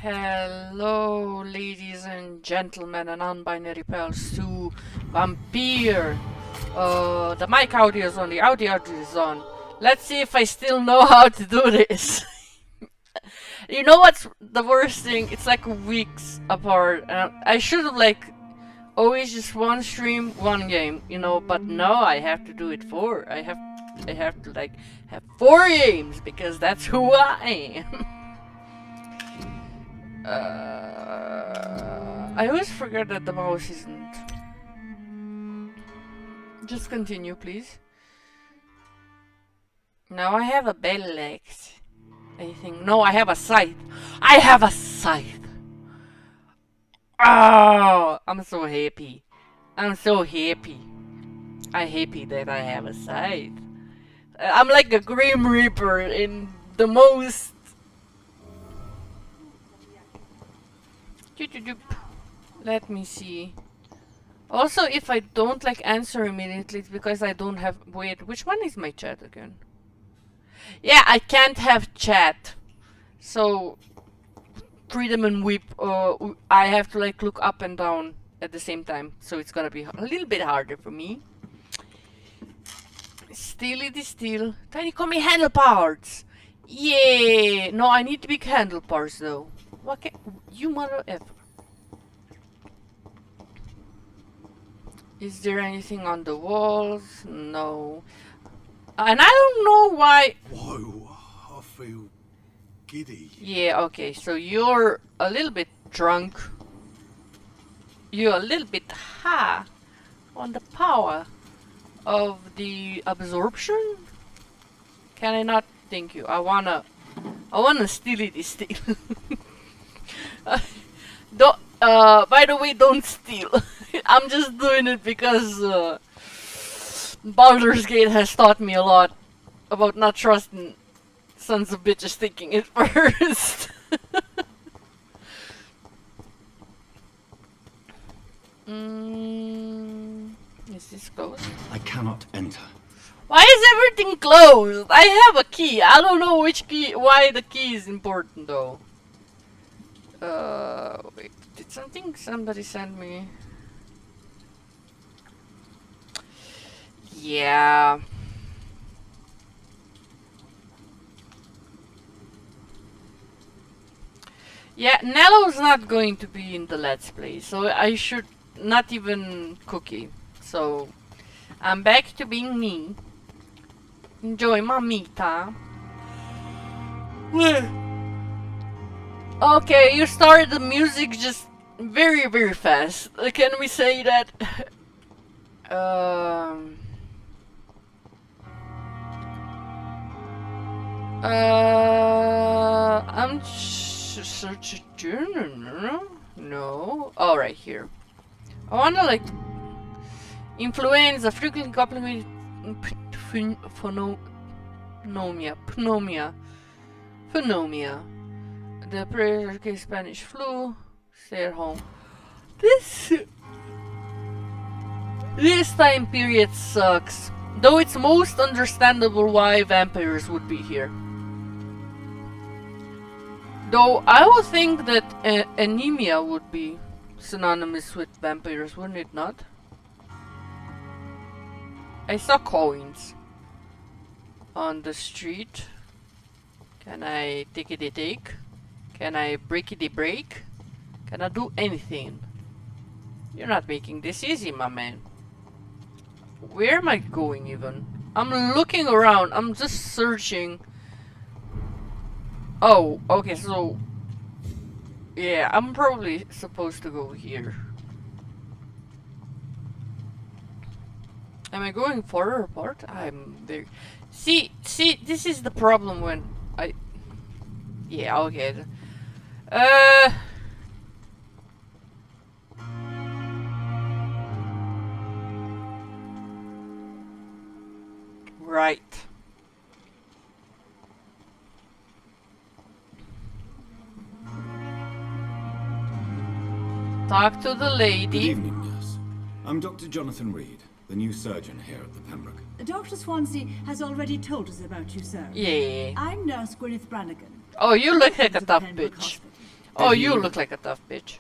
Hello, ladies and gentlemen, and non-binary pals to Vampyr. The mic audio is on, the audio is on. Let's see if I still know how to do this. You know what's the worst thing? It's like weeks apart. I should have like always just one stream, one game, you know. But no, I have to do it four. I have to like have 4 games because that's who I am. I always forget that the mouse isn't. Just continue, please. Now I have a bell axe. I think. No, I have a scythe. I have a scythe! Oh, I'm so happy. I'm so happy. I'm happy that I have a scythe. I'm like a Grim Reaper in the most... Let me see. Also, if I don't like answer immediately, it's because I don't have... Wait, which one is my chat again? Yeah, I can't have chat. So, Freedom and Whip, I have to like look up and down at the same time. So it's gonna be a little bit harder for me. Still, it is still. Tiny call me handlebars. Yeah. No, I need big handlebars though. What can you mother ever? Is there anything on the walls? No. And I don't know why. Whoa, I feel giddy. Yeah, okay, so you're a little bit drunk. You're a little bit high on the power of the absorption. Can I not? Thank you. I wanna steal this steal. Don't. By the way, don't steal. I'm just doing it because Baldur's Gate has taught me a lot about not trusting sons of bitches thinking it first. Is this closed? I cannot enter. Why is everything closed? I have a key. I don't know which key. Why the key is important though. Wait. Did somebody send me? Yeah. Yeah, Nello's not going to be in the Let's Play, so I should not even cookie. So, I'm back to being me. Enjoy my me time. Okay, you started the music just very, very fast. Can we say that? I'm searching. No. Oh, right here. I wanna like influenza, frequently complicated pneumonia. The prayer case Spanish flu. Stay at home. This time period sucks. Though it's most understandable why vampires would be here. Though I would think that anemia would be synonymous with vampires, wouldn't it not? I saw coins on the street. Can I tickety take? Can I breakity break? Can I do anything? You're not making this easy, my man. Where am I going even? I'm looking around. I'm just searching. Oh, okay, so... Yeah, I'm probably supposed to go here. Am I going farther apart? I'm very... See, this is the problem when I... Yeah, okay. Right. Talk to the lady. Good evening, nurse. I'm Dr. Jonathan Reed, the new surgeon here at the Pembroke. Dr. Swansea has already told us about you, sir. Yeah. I'm Nurse Gwyneth Brannigan. Oh, you look like a tough bitch. Oh, Did you he- look like a tough bitch.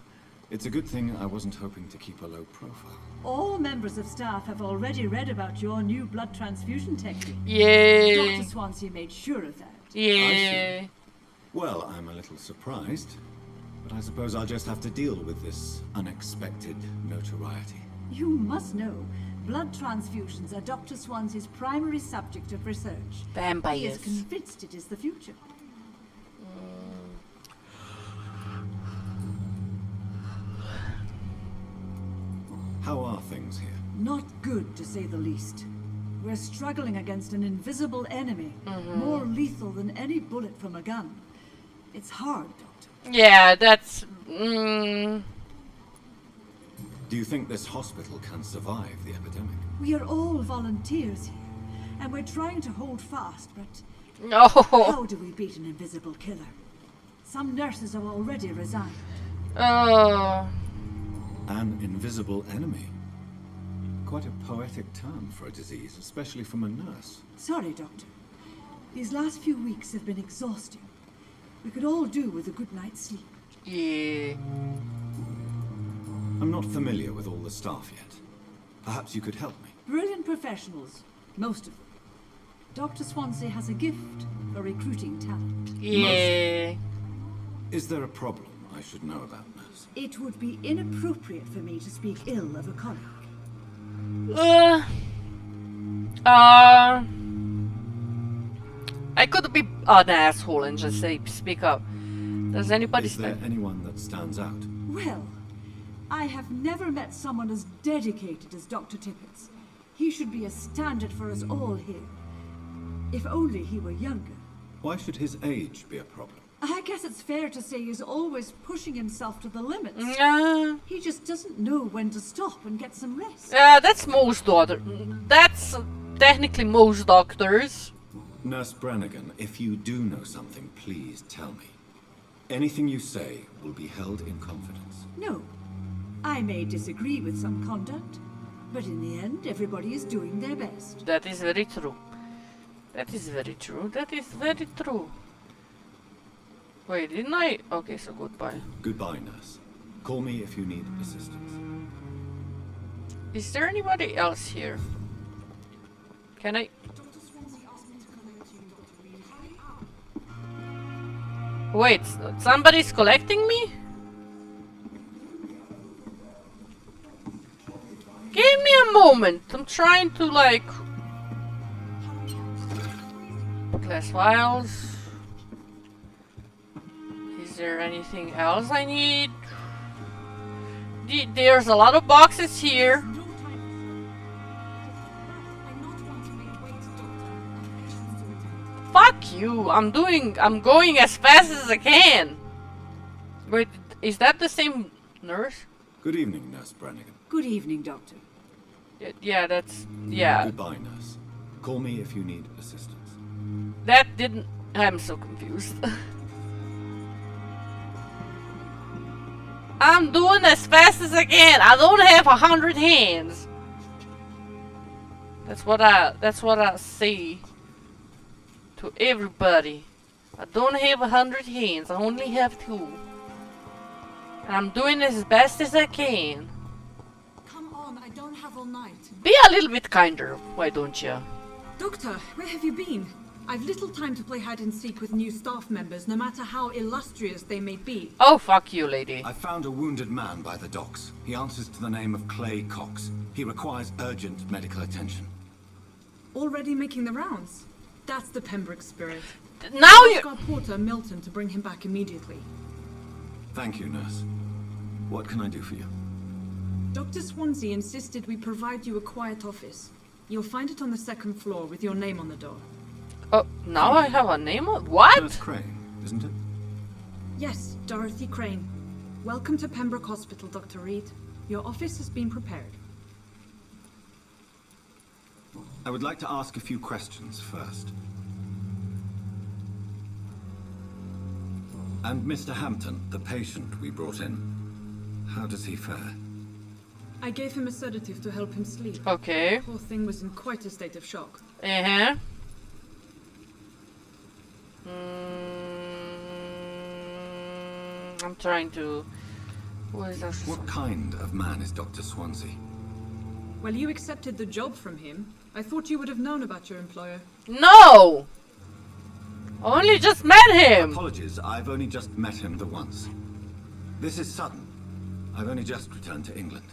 It's a good thing I wasn't hoping to keep a low profile. All members of staff have already read about your new blood transfusion technique. Yay! Dr. Swansea made sure of that. Yay! Well, I'm a little surprised, but I suppose I'll just have to deal with this unexpected notoriety. You must know, blood transfusions are Dr. Swansea's primary subject of research. He is Vampires. convinced it is the future. How are things here? Not good, to say the least. We're struggling against an invisible enemy, more lethal than any bullet from a gun. It's hard, Doctor. Yeah, that's. Do you think this hospital can survive the epidemic? We are all volunteers here, and we're trying to hold fast, but No. how do we beat an invisible killer? Some nurses have already resigned. Oh. An invisible enemy. Quite a poetic term for a disease, especially from a nurse. Sorry, Doctor. These last few weeks have been exhausting. We could all do with a good night's sleep. Yeah. I'm not familiar with all the staff yet. Perhaps you could help me. Brilliant professionals, most of them. Dr. Swansea has a gift for recruiting talent. Yeah. Is there a problem I should know about, nurse? It would be inappropriate for me to speak ill of a colleague. I could be an asshole and just say, speak up. Does anybody Is there anyone that stands out? Well, I have never met someone as dedicated as Dr. Tippett's. He should be a standard for us all here. If only he were younger. Why should his age be a problem? I guess it's fair to say he's always pushing himself to the limits. He just doesn't know when to stop and get some rest. That's most doctors. That's technically most doctors. Nurse Brannigan, if you do know something, please tell me. Anything you say will be held in confidence. No, I may disagree with some conduct, but in the end, everybody is doing their best. That is very true. That is very true. That is very true. Wait, didn't I? Okay, so goodbye. Goodbye, nurse. Call me if you need assistance. Is there anybody else here? Can I? Wait, somebody's collecting me? Give me a moment. I'm trying to like... Glass vials. Is there anything else I need? There's a lot of boxes here. Fuck you! I'm going as fast as I can! Wait, is that the same nurse? Good evening, Nurse Brannigan. Good evening, Doctor. Yeah, that's... yeah. Goodbye, nurse. Call me if you need assistance. That didn't... I'm so confused. I'm doing as fast as I can! I don't have 100 hands! That's what I say to everybody. I don't have 100 hands, I only have 2. And I'm doing as best as I can. Come on, I don't have all night. Be a little bit kinder, why don't you? Doctor, where have you been? I've little time to play hide and seek with new staff members, no matter how illustrious they may be. Oh, fuck you, lady. I found a wounded man by the docks. He answers to the name of Clay Cox. He requires urgent medical attention. Already making the rounds? That's the Pembroke spirit. Now you... Ask our porter, Milton, to bring him back immediately. Thank you, nurse. What can I do for you? Dr. Swansea insisted we provide you a quiet office. You'll find it on the 2nd floor with your name on the door. Oh, now I have a name on... What? Nurse Crane, isn't it? Yes, Dorothy Crane. Welcome to Pembroke Hospital, Dr. Reed. Your office has been prepared. I would like to ask a few questions first. And Mr. Hampton, the patient we brought in, how does he fare? I gave him a sedative to help him sleep. Okay. Poor thing was in quite a state of shock. Uh-huh. I'm trying to... Who is that? What kind of man is Dr. Swansea? Well, you accepted the job from him. I thought you would have known about your employer. No! Only just met him! Apologies, I've only just met him the once. This is sudden. I've only just returned to England.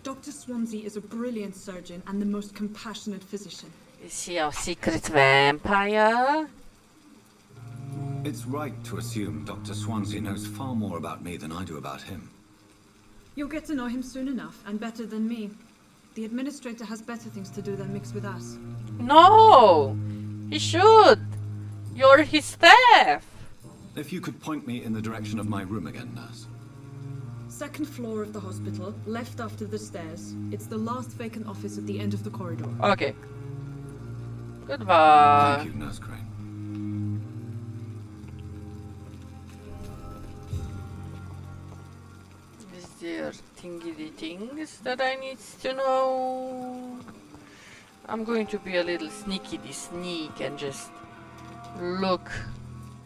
Dr. Swansea is a brilliant surgeon and the most compassionate physician. Is he our secret vampire? It's right to assume Dr. Swansea knows far more about me than I do about him. You'll get to know him soon enough, and better than me. The administrator has better things to do than mix with us. No! He should! You're his staff! If you could point me in the direction of my room again, nurse. Second floor of the hospital, left after the stairs. It's the last vacant office at the end of the corridor. Okay. Goodbye. Thank you, Nurse Crane. Is there thingy things that I need to know? I'm going to be a little sneak and just look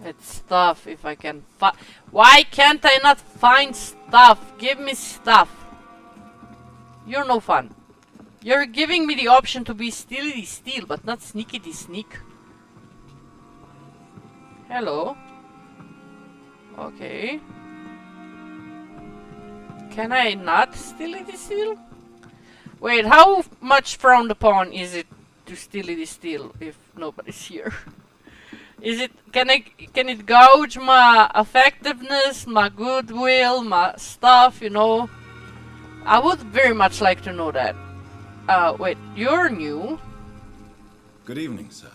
at stuff if I can find. Why can't I not find stuff? Give me stuff. You're no fun. You're giving me the option to be steality steal, but not sneakity sneak. Hello. Okay. Can I not steality steal? Wait, how much frowned upon is it to steality steal if nobody's here? Is it, can it gouge my effectiveness, my goodwill, my stuff, you know? I would very much like to know that. Wait, you're new? Good evening, sir.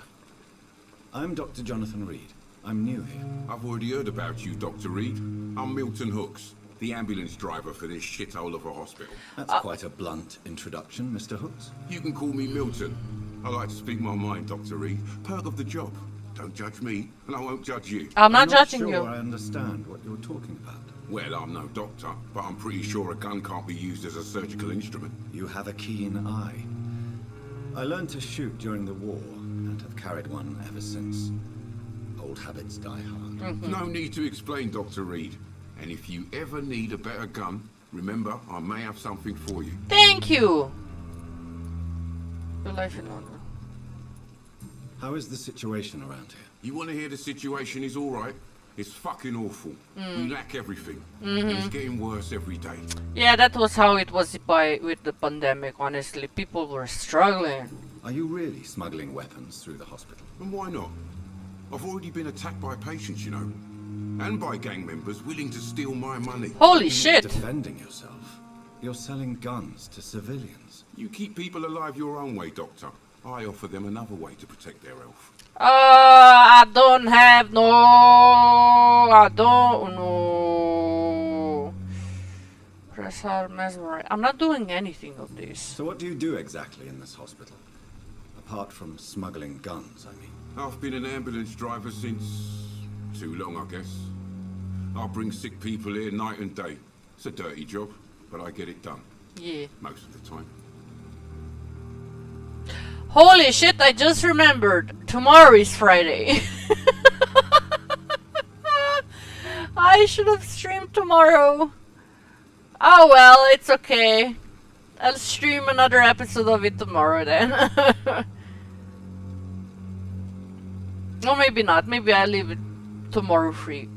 I'm Dr. Jonathan Reed. I'm new here. I've already heard about you, Dr. Reed. I'm Milton Hooks, the ambulance driver for this shithole of a hospital. That's quite a blunt introduction, Mr. Hooks. You can call me Milton. I like to speak my mind, Dr. Reed. Perk of the job. Don't judge me, and I won't judge you. I'm not not judging sure you. I understand what you're talking about. Well, I'm no doctor, but I'm pretty sure a gun can't be used as a surgical instrument. You have a keen eye. I learned to shoot during the war, and have carried one ever since. Old habits die hard. No need to explain, Dr. Reed. And if you ever need a better gun, remember, I may have something for you. Thank you! Your life in London. How is the situation around here? You want to hear the situation is all right? It's fucking awful. We lack everything. And it's getting worse every day. Yeah, that was how it was with the pandemic, honestly. People were struggling. Are you really smuggling weapons through the hospital? And why not? I've already been attacked by patients, you know. And by gang members willing to steal my money. Holy You're shit! defending yourself. You're selling guns to civilians. You keep people alive your own way, Doctor. I offer them another way to protect their health. I don't have no... I don't know. Press hard, mesmerize. I'm not doing anything of this. So what do you do exactly in this hospital? Apart from smuggling guns, I mean. I've been an ambulance driver since... too long, I guess. I bring sick people here night and day. It's a dirty job, but I get it done. Yeah. Most of the time. Holy shit, I just remembered. Tomorrow is Friday. I should have streamed tomorrow. Oh well, it's okay. I'll stream another episode of it tomorrow then. Or maybe not. Maybe I'll leave it tomorrow free.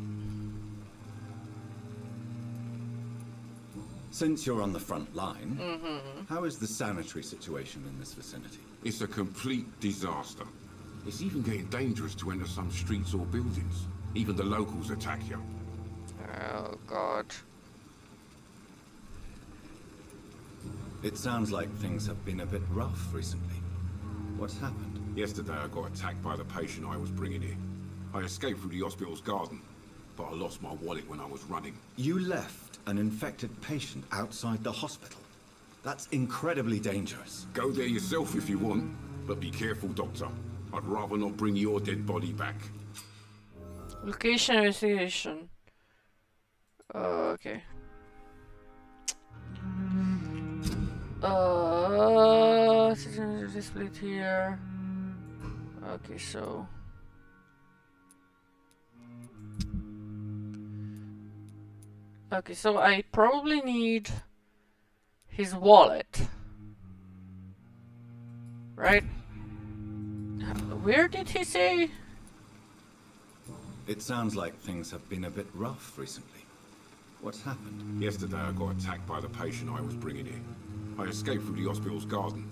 Since you're on the front line, how is the sanitary situation in this vicinity? It's a complete disaster. It's even getting dangerous to enter some streets or buildings. Even the locals attack you. Oh god. It sounds like things have been a bit rough recently. What's happened? Yesterday I got attacked by the patient I was bringing here. I escaped through the hospital's garden, but I lost my wallet when I was running. You left an infected patient outside the hospital? That's incredibly dangerous. Go there yourself if you want, but be careful, Doctor. I'd rather not bring your dead body back. Location investigation. Okay. Split here. Okay, so Okay, so I probably need his wallet. Right? Where did he say? It sounds like things have been a bit rough recently. What's happened? Yesterday I got attacked by the patient I was bringing in. I escaped through the hospital's garden,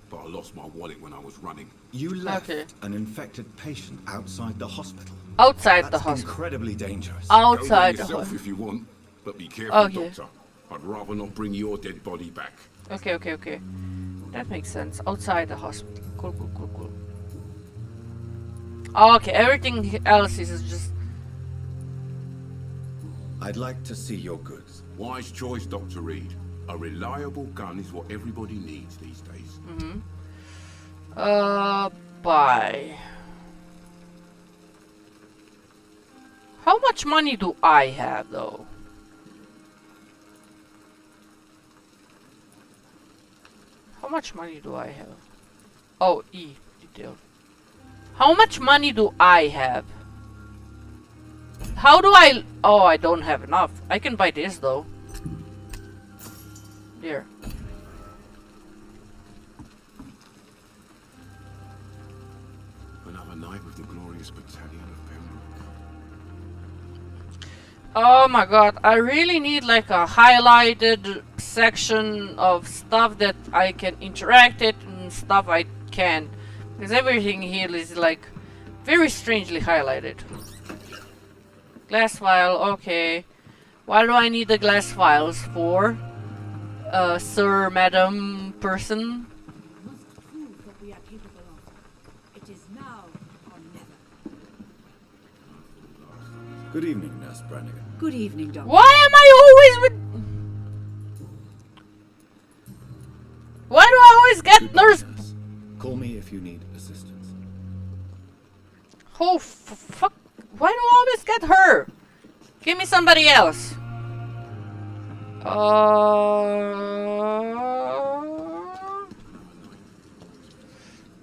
but I lost my wallet when I was running. You left Okay. an infected patient outside the hospital. Outside the That's hospital. incredibly dangerous. Go there Outside the yourself hospital. if you want, but be careful, Okay. Doctor. I'd rather not bring your dead body back. Okay, okay, okay. That makes sense. Outside the hospital. Cool, cool, cool, cool. Okay, everything else is just... I'd like to see your goods. Wise choice, Dr. Reed. A reliable gun is what everybody needs these days. Buy. How much money do I have, though? How much money do I have? Oh, E. Detail. How much money do I have? How do I... Oh, I don't have enough. I can buy this, though. Here. Another night with the glorious battalion of Pembroke. Oh my god, I really need like a highlighted section of stuff that I can interact it and stuff I can't. Because everything here is like very strangely highlighted. Glass file, okay. Why do I need the glass files for? Sir, madam, person? Must prove what we are capable of. It is now or never. Good evening, Nurse Brannigan. Good evening, Doctor. Why am I always with... Why do I always get Goodbye, nurse... nurse. Call me if you need assistance. Oh, fuck. Why do I always get her? Give me somebody else.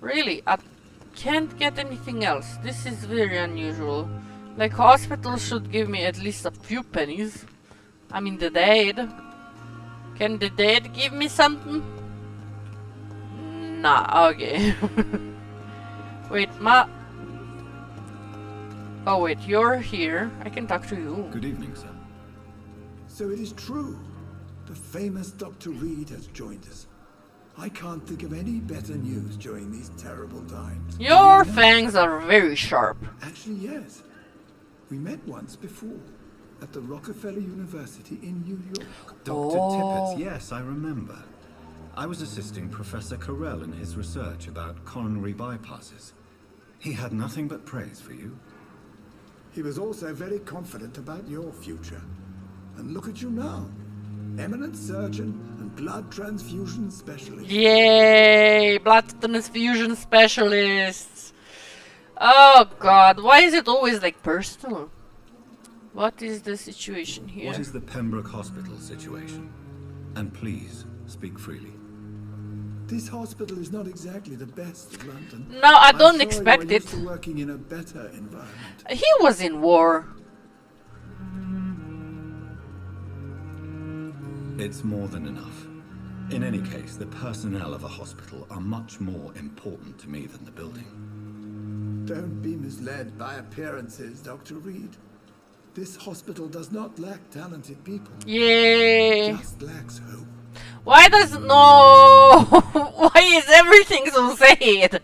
Really? I can't get anything else. This is very unusual. Like, hospitals should give me at least a few pennies. I mean, the dead. Can the dead give me something? Nah, okay. Wait, Oh wait, you're here. I can talk to you. Good evening, sir. So it is true. The famous Dr. Reed has joined us. I can't think of any better news during these terrible times. Your fangs are very sharp. Actually, yes. We met once before at the Rockefeller University in New York. Dr. Oh. Tippett, yes, I remember. I was assisting Professor Carell in his research about coronary bypasses. He had nothing but praise for you. He was also very confident about your future. And look at you now. Eminent surgeon and blood transfusion specialist. Yay! Blood transfusion specialists. Oh god, why is it always like personal? What is the situation here? What is the Pembroke Hospital situation? And please, speak freely. This hospital is not exactly the best of London. No, I I'm don't sure expect you are used it. to working in a better environment. He was in war. It's more than enough. In any case, the personnel of a hospital are much more important to me than the building. Don't be misled by appearances, Dr. Reed. This hospital does not lack talented people. Yay! It just lacks hope. Why does no? Why is everything so sad?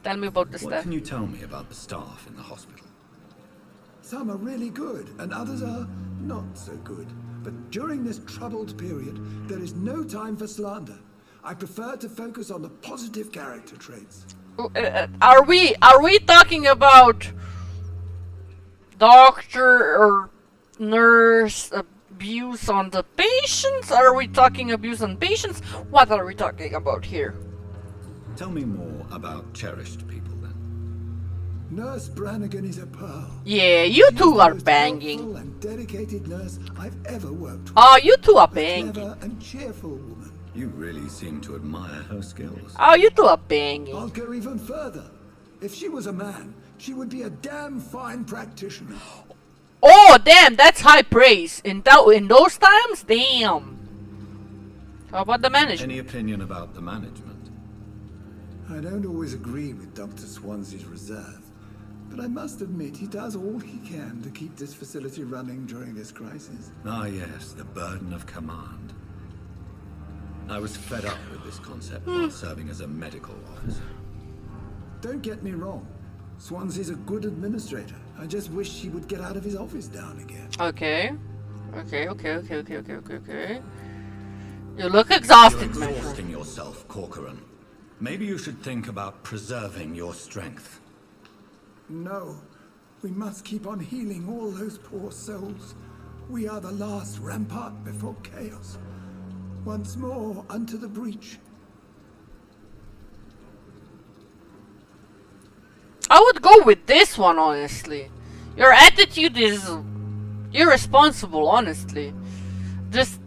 Tell me about the What stuff. can you tell me about the staff in the hospital? Some are really good, and others are not so good. But during this troubled period, there is no time for slander. I prefer to focus on the positive character traits. Are we talking about doctor or nurse abuse on the patients? Are we talking abuse on patients? What are we talking about here? Tell me more about cherished people, then. Nurse Brannigan is a pearl. Yeah, you She is two the are most banging. helpful and dedicated nurse I've ever worked with. Oh, you two are A banging. clever and cheerful woman. You really seem to admire her skills. Oh, you two are banging. I'll go even further. If she was a man, she would be a damn fine practitioner. Oh, damn, that's high praise. In those times, damn. How about the management? Any opinion about the management? I don't always agree with Dr. Swansea's reserve, but I must admit he does all he can to keep this facility running during this crisis. Ah, yes, the burden of command. I was fed up with this concept while serving as a medical officer. Don't get me wrong. Swansea's a good administrator. I just wish he would get out of his office down again. Okay. You look exhausted, You're man. exhausting yourself, Corcoran. Maybe you should think about preserving your strength. No, we must keep on healing all those poor souls. We are the last rampart before chaos. Once more, unto the breach. I would go with this one, honestly. Your attitude is irresponsible, honestly. Just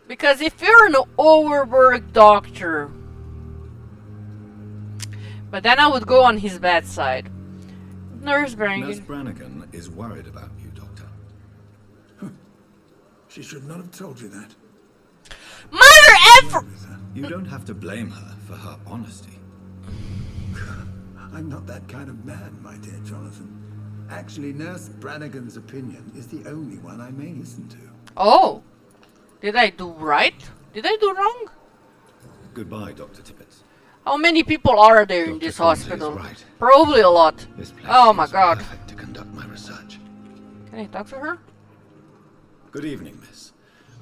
because if you're an overworked doctor, but then I would go on his bad side. Nurse Nurse Brannigan. Brannigan is worried about you, Doctor. She should not have told you that. Mother effer! You don't have to blame her for her honesty. I'm not that kind of man, my dear Jonathan. Actually, Nurse Brannigan's opinion is the only one I may listen to. Oh, did I do right? Did I do wrong? Goodbye, Dr. Tippett. How many people are there in Dr. this Swansea is hospital? right. Probably a lot. This place Oh my is god. perfect to conduct my research. Can I talk to her? Good evening, miss.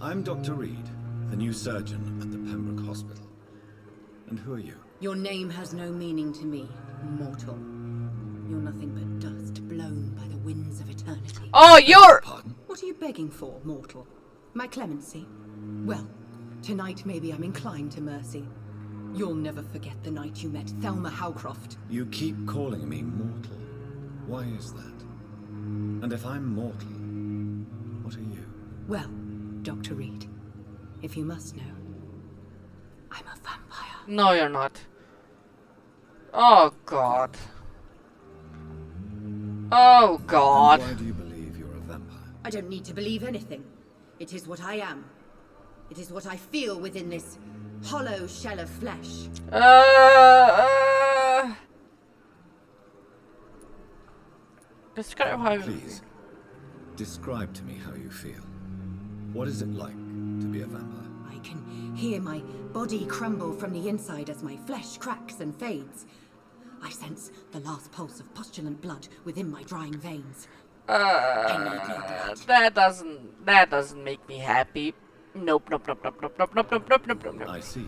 I'm Dr. Reed, the new surgeon at the Pembroke Hospital. And who are you? Your name has no meaning to me, mortal. You're nothing but dust blown by the winds of eternity. Oh, you're... Pardon? What are you begging for, mortal? My clemency? Well, tonight maybe I'm inclined to mercy. You'll never forget the night you met Thelma Howcroft. You keep calling me mortal. Why is that? And if I'm mortal, what are you? Well, Dr. Reed, if you must know, I'm a vampire. No, you're not. Oh, God. Oh, God. And why do you believe you're a vampire? I don't need to believe anything. It is what I am. It is what I feel within this hollow shell of flesh. Describe how you Please, describe to me how you feel. What is it like to be a vampire? I can hear my body crumble from the inside as my flesh cracks and fades. I sense the last pulse of postulant blood within my drying veins. that doesn't make me happy. Nope. I see.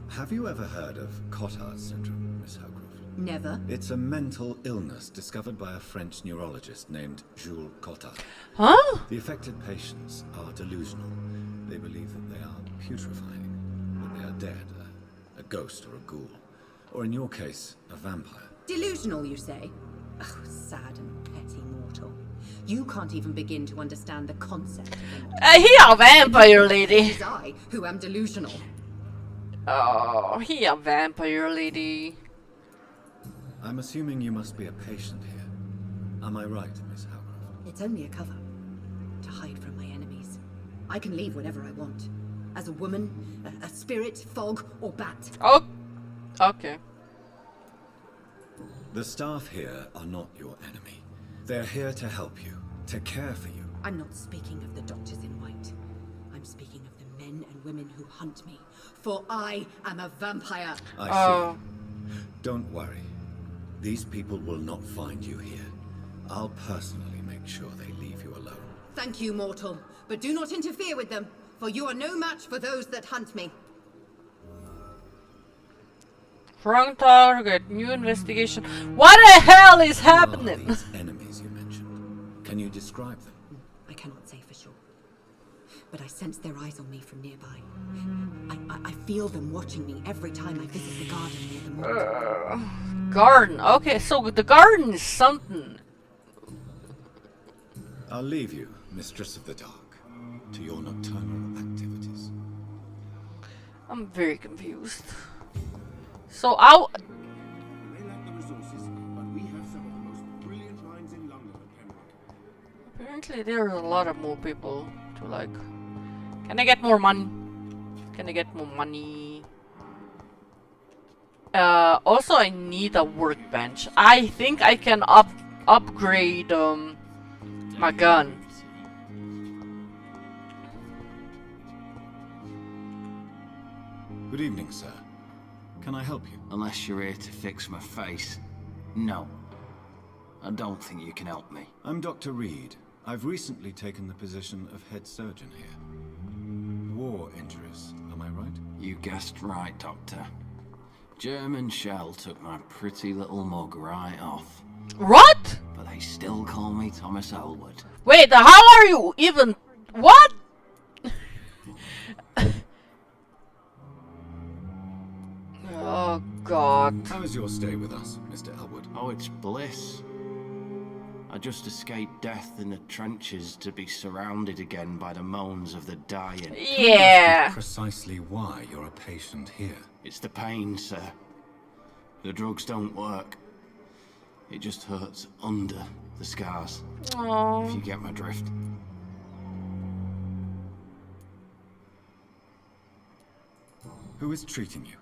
Have you ever heard of Cotard syndrome, Miss Howcroft? Never. It's a mental illness discovered by a French neurologist named Jules Cotard. Huh? The affected patients are delusional. They believe that they are putrefying, that they are dead, a ghost or a ghoul. Or in your case, a vampire. Delusional, you say? Oh, sad and petty mortal. You can't even begin to understand the concept of immortality. He a vampire It lady. is I who am delusional. Oh, he a vampire lady. I'm assuming you must be a patient here. Am I right, Miss Howcroft? It's only a cover. To hide from my enemies. I can leave whenever I want. As a woman, a spirit, fog, or bat. Oh, okay. The staff here are not your enemy. They're here to help you, to care for you. I'm not speaking of the doctors in white. I'm speaking of the men and women who hunt me. For I am a vampire. I Oh. see. Don't worry. These people will not find you here. I'll personally make sure they leave you alone. Thank you, mortal. But do not interfere with them, for you are no match for those that hunt me. Wrong target, new investigation. What the hell is Who are happening? these enemies you mentioned? Can you describe them? I cannot say for sure. But I sense their eyes on me from nearby. I feel them watching me every time I visit the garden near the moat. Garden. Okay, so the garden is something. I'll leave you, Mistress of the Dark, to your nocturnal activities. I'm very confused. So I'll... We may lack the resources, but we Apparently there's a lot of more people to like... Can I get more money? Can I get more money? Also I need a workbench. I think I can upgrade my gun. Good evening, sir. Can I help you? Unless you're here to fix my face. No. I don't think you can help me. I'm Dr. Reed. I've recently taken the position of head surgeon here. War injuries, am I right? You guessed right, Doctor. German shell took my pretty little mug right off. What? But they still call me Thomas Elwood. Wait, how are you even... What? Oh god. How is your stay with us, Mr. Elwood? Oh, it's bliss. I just escaped death in the trenches to be surrounded again by the moans of the dying. Yeah. Precisely why you're a patient here. It's the pain, sir. The drugs don't work. It just hurts under the scars. Aww. If you get my drift. Who is treating you?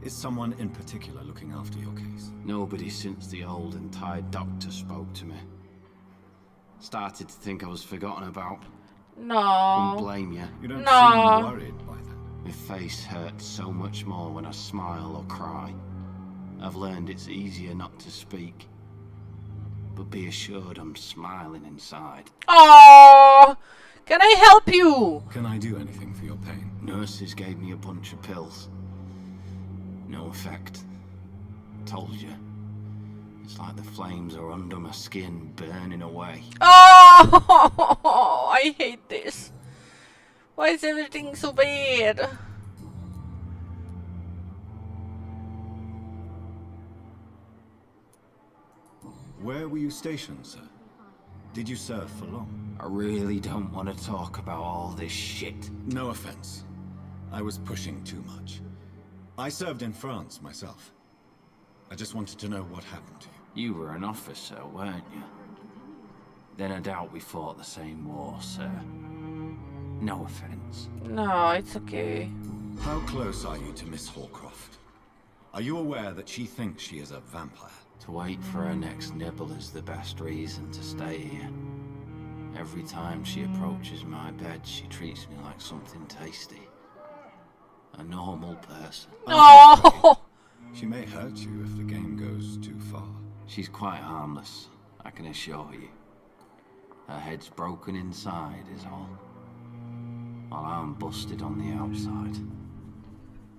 Is someone in particular looking after your case? Nobody since the old and tired doctor spoke to me. Started to think I was forgotten about. No. Wouldn't blame you. You don't No. seem worried by that. My face hurts so much more when I smile or cry. I've learned it's easier not to speak. But be assured I'm smiling inside. Oh, can I help you? Can I do anything for your pain? Nurses gave me a bunch of pills. No effect. Told you. It's like the flames are under my skin, burning away. Oh, I hate this. Why is everything so bad? Where were you stationed, sir? Did you serve for long? I really don't want to talk about all this shit. No offense. I was pushing too much. I served in France myself. I just wanted to know what happened to you. You were an officer, weren't you? Then I doubt we fought the same war, sir. No offense. No, it's okay. How close are you to Miss Horcroft? Are you aware that she thinks she is a vampire? To wait for her next nibble is the best reason to stay here. Every time she approaches my bed, she treats me like something tasty. A normal person. No. She may hurt you if the game goes too far. She's quite harmless, I can assure you. Her head's broken inside is all. While I'm busted on the outside.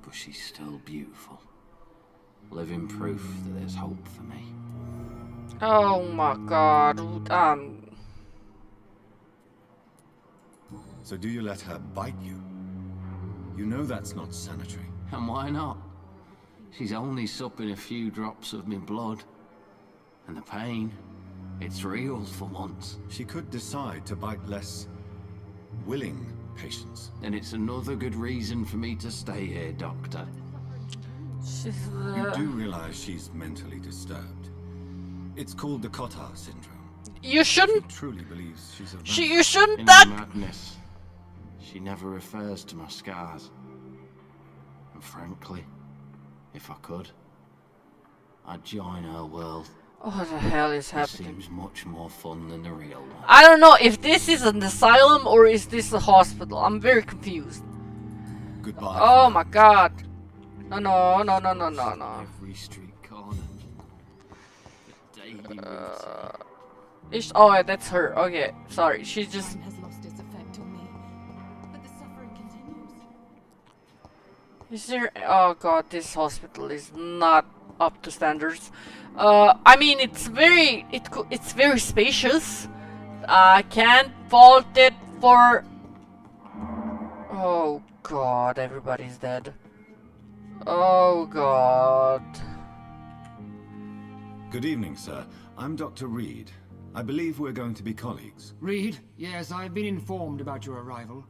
But she's still beautiful. Living proof that there's hope for me. Oh my god. So do you let her bite you? You know that's not sanitary. And why not? She's only supping a few drops of my blood. And the pain, it's real for once. She could decide to bite less willing patients. And it's another good reason for me to stay here, Doctor. She's You do realize she's mentally disturbed. It's called the Cotard syndrome. You shouldn't. She truly believes she's a vampire. You shouldn't. In That. her madness, she never refers to my scars. And frankly, if I could, I'd join her world. What the hell is It happening? seems much more fun than the real one. I don't know if this is an asylum or is this a hospital. I'm very confused. Goodbye. Oh my god. No. Every street corner. The daily routine. Oh, that's her. Okay, sorry. She's just. Time has lost its effect on me, but the suffering continues. Is there? Oh god, this hospital is not up to standards. I mean, it's very. It's very spacious. I can't fault it for. Oh god, everybody's dead. Oh god. Good evening, sir. I'm Dr. Reed. I believe we're going to be colleagues. Reed, yes, I've been informed about your arrival.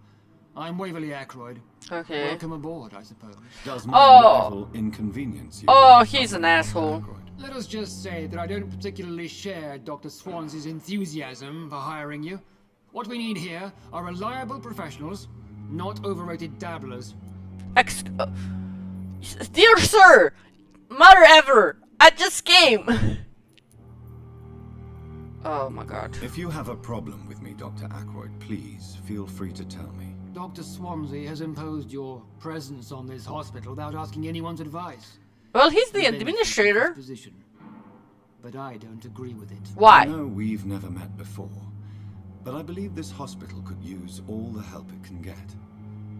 I'm Waverly Ackroyd. Okay. Welcome aboard, I suppose. Does my Oh. arrival inconvenience you? Oh, he's an asshole. Aykroyd? Let us just say that I don't particularly share Dr. Swans's enthusiasm for hiring you. What we need here are reliable professionals, not overrated dabblers. Dear sir, mother ever, I just came. Oh my god. If you have a problem with me, Dr. Ackroyd, please feel free to tell me. Dr. Swansea has imposed your presence on this hospital without asking anyone's advice. Well, he's the He benefits from administrator. his position, but I don't agree with it. I Why? know we've never met before, but I believe this hospital could use all the help it can get.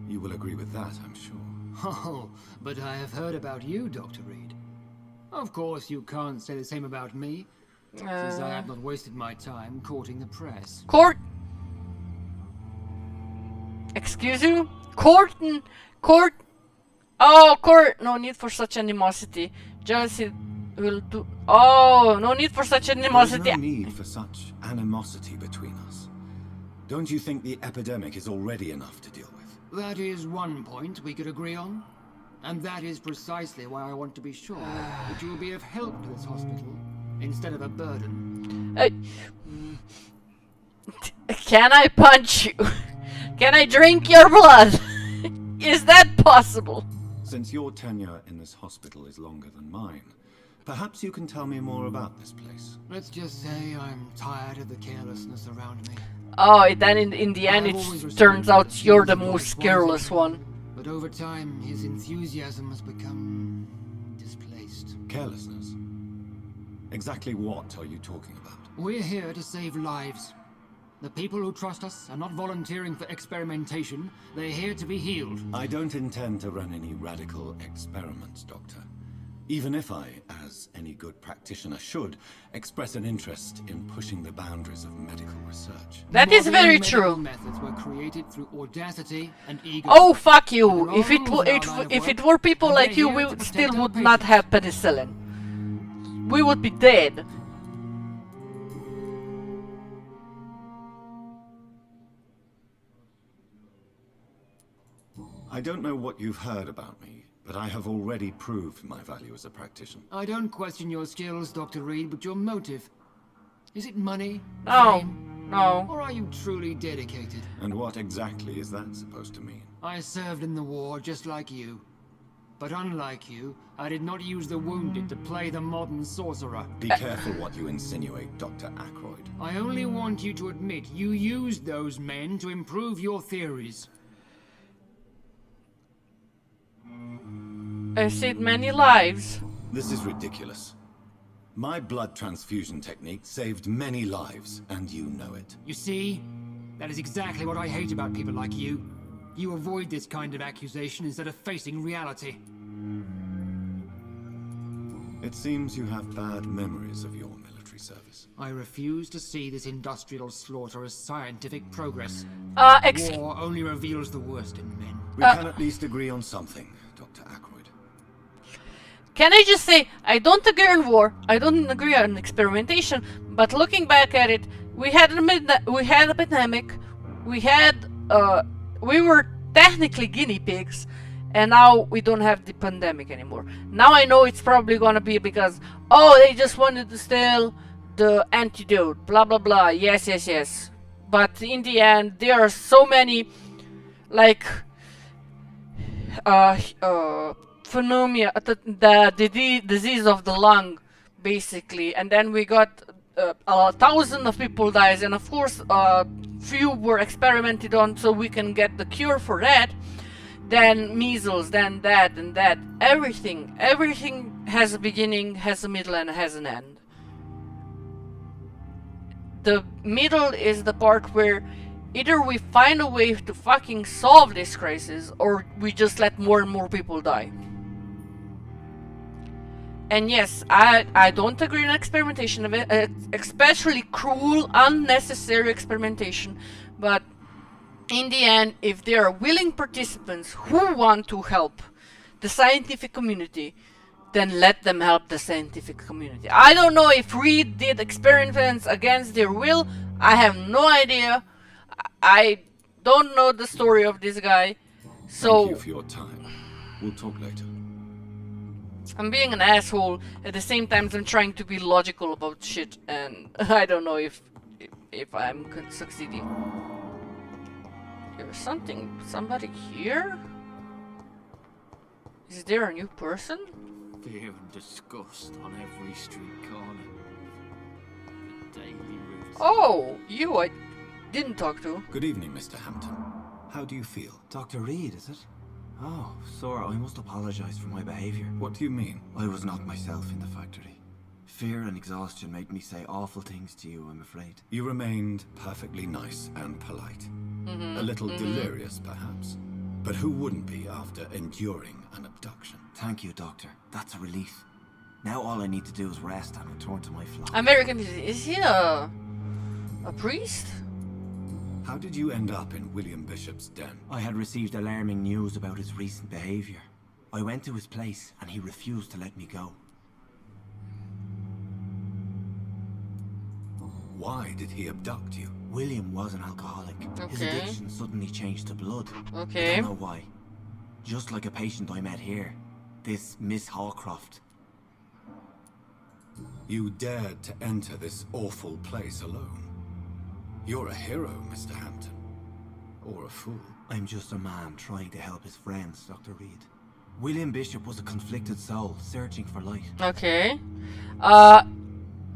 You will agree with that, I'm sure. Oh, but I have heard about you, Dr. Reed. Of course, you can't say the same about me, since I have not wasted my time courting the press. Court. Excuse you? Court. Oh, court. No need for such animosity. Jealousy will do. Oh, no need for such animosity. There's no need for such animosity between us. Don't you think the epidemic is already enough to deal with? That is one point we could agree on. And that is precisely why I want to be sure that you will be of help to this hospital, instead of a burden. Can I punch you? Can I drink your blood? Is that possible? Since your tenure in this hospital is longer than mine, perhaps you can tell me more about this place. Let's just say I'm tired of the carelessness around me. Oh, then in the end it turns out you're the most careless one. But over time, his enthusiasm has become displaced. Carelessness? Exactly what are you talking about? We're here to save lives. The people who trust us are not volunteering for experimentation. They're here to be healed. I don't intend to run any radical experiments, Doctor. Even if I, as any good practitioner should, express an interest in pushing the boundaries of medical research. That is Modern very medical true. Methods were created through audacity and ego. Oh fuck you! There If are it rules in our line of if it work, were people and like we're you, here we to would protect still our would not patients. have penicillin. We would be dead. I don't know what you've heard about me, but I have already proved my value as a practitioner. I don't question your skills, Dr. Reed, but your motive. Is it money? No, Fame? no. Or are you truly dedicated? And what exactly is that supposed to mean? I served in the war just like you. But unlike you, I did not use the wounded to play the modern sorcerer. Be careful what you insinuate, Dr. Ackroyd. I only want you to admit you used those men to improve your theories. I saved many lives. This is ridiculous. My blood transfusion technique saved many lives, and you know it. You see? That is exactly what I hate about people like you. You avoid this kind of accusation instead of facing reality. It seems you have bad memories of your military service. I refuse to see this industrial slaughter as scientific progress. War only reveals the worst in men. We can at least agree on something, Dr. Ackroyd. Can I just say, I don't agree on war, I don't agree on experimentation, but looking back at it, we had a pandemic, we were technically guinea pigs, and now we don't have the pandemic anymore. Now I know it's probably gonna be because, oh, they just wanted to steal the antidote, blah blah blah, yes. But in the end, there are so many, like, pneumonia, the disease of the lung, basically, and then we got 1,000 of people dies, and of course few were experimented on so we can get the cure for that. Then measles, then that and that. Everything has a beginning, has a middle, and has an end. The middle is the part where either we find a way to fucking solve this crisis, or we just let more and more people die. And yes, I don't agree on experimentation, especially cruel, unnecessary experimentation, but in the end, if there are willing participants who want to help the scientific community, then let them help the scientific community. I don't know if Reed did experiments against their will. I have no idea. I don't know the story of this guy. So Thank you for your time. We'll talk later. I'm being an asshole at the same time as I'm trying to be logical about shit, and I don't know if I'm succeeding. There's somebody here? Is there a new person? Fear and disgust on every street corner. The daily route. Oh, you I didn't talk to. Good evening, Mr. Hampton. How do you feel? Dr. Reed, is it? Oh, sir, I must apologize for my behavior. What do you mean? I was not myself in the factory. Fear and exhaustion made me say awful things to you, I'm afraid. You remained perfectly nice and polite. A little delirious, perhaps. But who wouldn't be after enduring an abduction? Thank you, Doctor. That's a relief. Now all I need to do is rest and return to my flock. I'm very confused. Is he a priest? How did you end up in William Bishop's den? I had received alarming news about his recent behavior. I went to his place and he refused to let me go. Why did he abduct you? William was an alcoholic. His Okay. addiction suddenly changed to blood. Okay. I don't know why. Just like a patient I met here. This Miss Hawcroft. You dared to enter this awful place alone. You're a hero, Mr. Hampton. Or a fool. I'm just a man trying to help his friends, Dr. Reed. William Bishop was a conflicted soul, searching for light. Okay.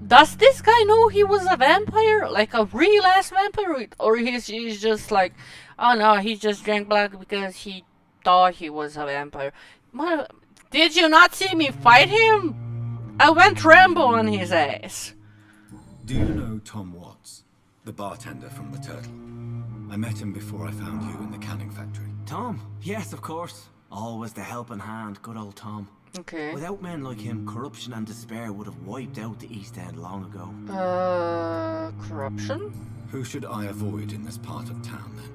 Does this guy know he was a vampire? Like a real ass vampire? Or he's just like, oh no, he just drank blood because he thought he was a vampire. Did you not see me fight him? I went Rambo on his ass. Do you know Tom Watts, the bartender from the Turtle? I met him before I found you in the canning factory. Tom? Yes, of course. Always the helping hand, good old Tom. Okay. Without men like him, corruption and despair would have wiped out the East End long ago. Corruption? Who should I avoid in this part of town, then?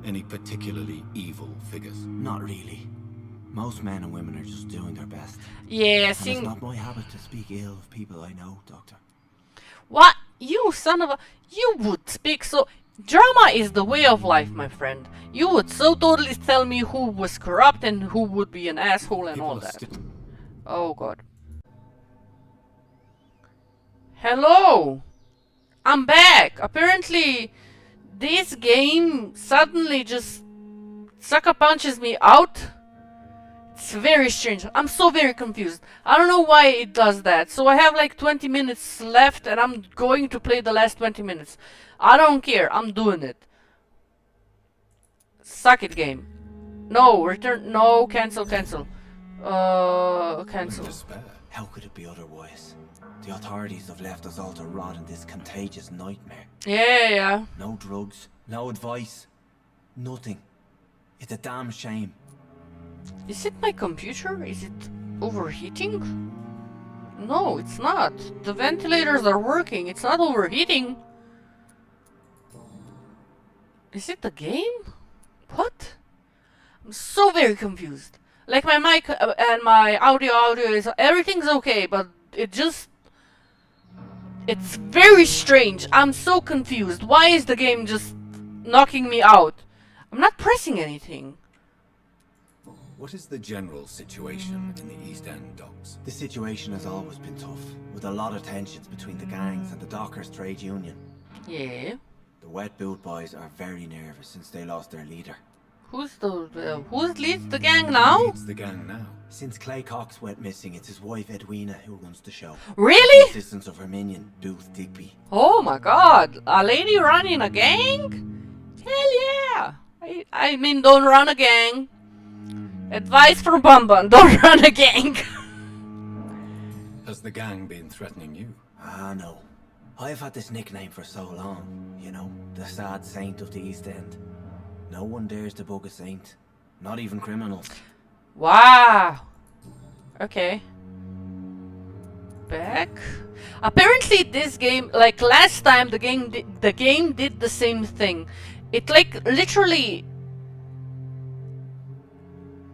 Any particularly evil figures? Not really. Most men and women are just doing their best. Yeah, And it's not my habit to speak ill of people I know, Doctor. What? You son of a... You would speak so... Drama is the way of life, my friend. You would so totally tell me who was corrupt and who would be an asshole and all that. Oh god. Hello! I'm back! Apparently, this game suddenly just sucker punches me out. It's very strange. I'm so very confused. I don't know why it does that. So I have like 20 minutes left and I'm going to play the last 20 minutes. I don't care. I'm doing it. Suck it, game. No, return. No, cancel, cancel. Cancel. How could it be otherwise? The authorities have left us all to rot in this contagious nightmare. Yeah. No drugs, no advice, nothing. It's a damn shame. Is it my computer? Is it overheating? No, it's not. The ventilators are working. It's not overheating. Is it the game? What? I'm so very confused. Like my mic and my audio is... Everything's okay, but it just... It's very strange. I'm so confused. Why is the game just knocking me out? I'm not pressing anything. What is the general situation in the East End docks? The situation has always been tough, with a lot of tensions between the gangs and the dockers' trade union. Yeah. The wet boot boys are very nervous since they lost their leader. Who leads the gang now? Who leads the gang now? Since Clay Cox went missing, it's his wife Edwina who runs the show. Really? With the assistance of her minion, Booth Digby. Oh my god, a lady running a gang? Hell yeah! I mean, don't run a gang. Advice from Bumban, don't run a gang. Has the gang been threatening you? Ah, no. I've had this nickname for so long, you know, the sad saint of the East End. No one dares to bug a saint, not even criminals. Wow. Okay. Back. Apparently this game, like last time, the game did the same thing. It like literally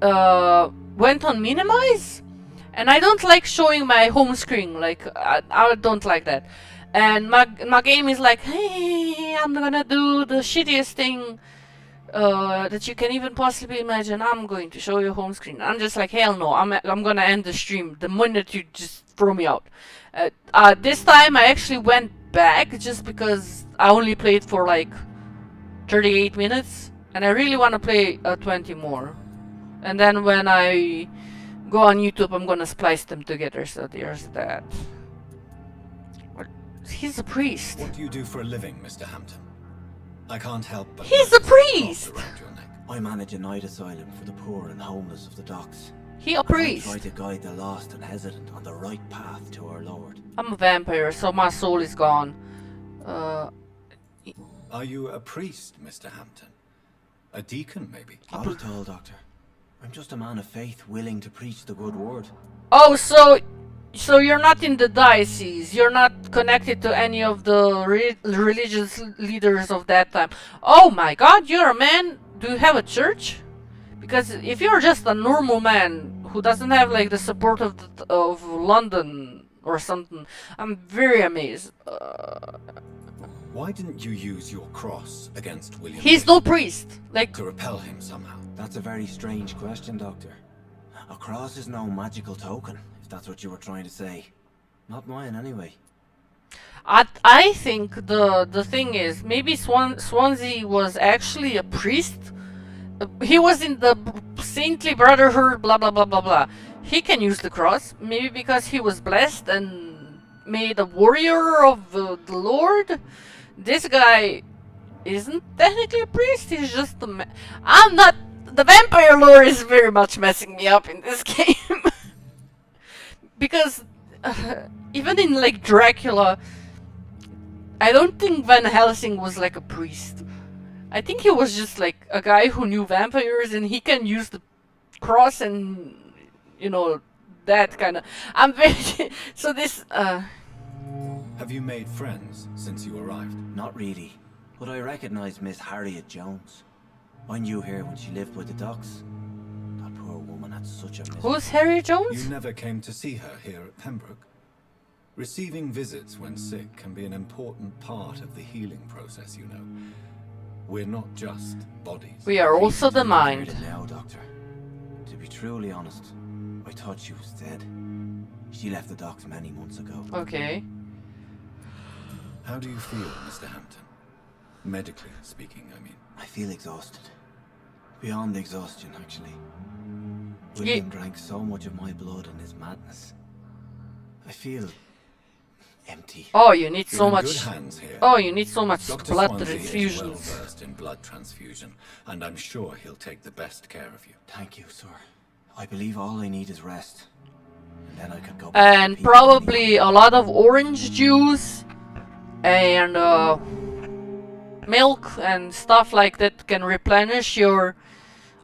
went on minimize, and I don't like showing my home screen. Like I don't like that. And my game is like, hey, I'm gonna do the shittiest thing that you can even possibly imagine. I'm going to show you home screen. I'm just like, hell no, I'm gonna end the stream the minute you just throw me out. This time I actually went back just because I only played for like 38 minutes and I really want to play 20 more. And then when I go on YouTube, I'm gonna splice them together, so there's that. He's a priest. What do you do for a living, Mr. Hampton? I can't help but He's a priest! around your neck. I manage a night asylum for the poor and homeless of the docks. He a priest. I try to guide the lost and hesitant on the right path to our Lord. I'm a vampire, so my soul is gone. Are you a priest, Mr. Hampton? A deacon, maybe? Not at all, Doctor. I'm just a man of faith willing to preach the good word. Oh, so you're not in the diocese. You're not connected to any of the religious leaders of that time. Oh my god, you're a man. Do you have a church? Because if you're just a normal man who doesn't have like the support of London or something, I'm very amazed. Why didn't you use your cross against William? He's no priest. Like, to repel him somehow. That's a very strange question, Doctor. A cross is no magical token, if that's what you were trying to say. Not mine, anyway. I think the thing is, maybe Swansea was actually a priest. He was in the saintly brotherhood, blah blah blah blah blah. He can use the cross, maybe because he was blessed and made a warrior of the Lord. This guy isn't technically a priest, he's just a man. I'm not. The vampire lore is very much messing me up in this game. Because even in like Dracula, I don't think Van Helsing was like a priest. I think he was just like a guy who knew vampires and he can use the cross and, you know, that kind of. I'm very. So this. Have you made friends since you arrived? Not really, but I recognize Miss Harriet Jones. I knew her when she lived by the docks. That poor woman had such a misery. Who's Harriet Jones? You never came to see her here at Pembroke? Receiving visits when sick can be an important part of the healing process, you know. We're not just bodies. We are also the mind. Now, Doctor. To be truly honest, I thought she was dead. She left the docks many months ago. Okay. How do you feel, Mr. Hampton? Medically speaking, I mean. I feel exhausted. Beyond exhaustion, actually. William drank so much of my blood in his madness. I feel empty. Oh, you need so You're in much. good hands here. Oh, you need so much Dr. blood Swansea is well transfusions. versed in blood transfusion, and I'm sure he'll take the best care of you. Thank you, sir. I believe all I need is rest. And then I could go back to And the people probably a lot of orange juice and milk and stuff like that can replenish your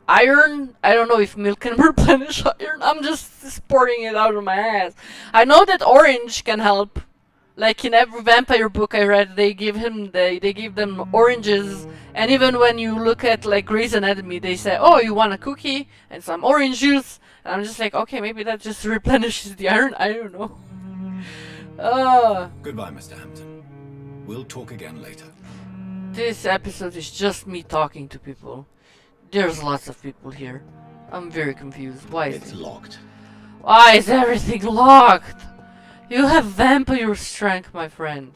iron. I don't know if milk can replenish iron. I'm just pouring it out of my ass. I know that orange can help. Like in every vampire book I read, they give them oranges, and even when you look at like Grey's Anatomy, they say, "Oh, you want a cookie and some orange juice?" And I'm just like, okay, maybe that just replenishes the iron. I don't know. Goodbye, Mr. Hampton. We'll talk again later. This episode is just me talking to people. There's lots of people here. I'm very confused. Why is It's locked. Why is everything locked? You have vampire strength, my friend.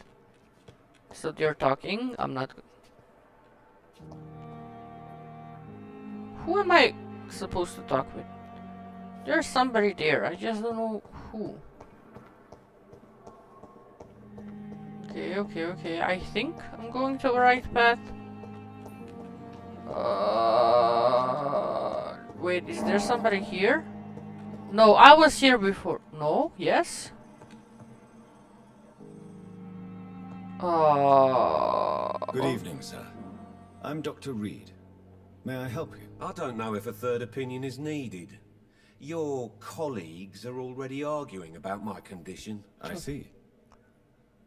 So you're talking? I'm not. Who am I supposed to talk with? There's somebody there. I just don't know who. Okay. I think I'm going to the right path. Wait, is there somebody here? No, I was here before. No? Yes? Good evening, sir. I'm Dr. Reed. May I help you? I don't know if a third opinion is needed. Your colleagues are already arguing about my condition. I see.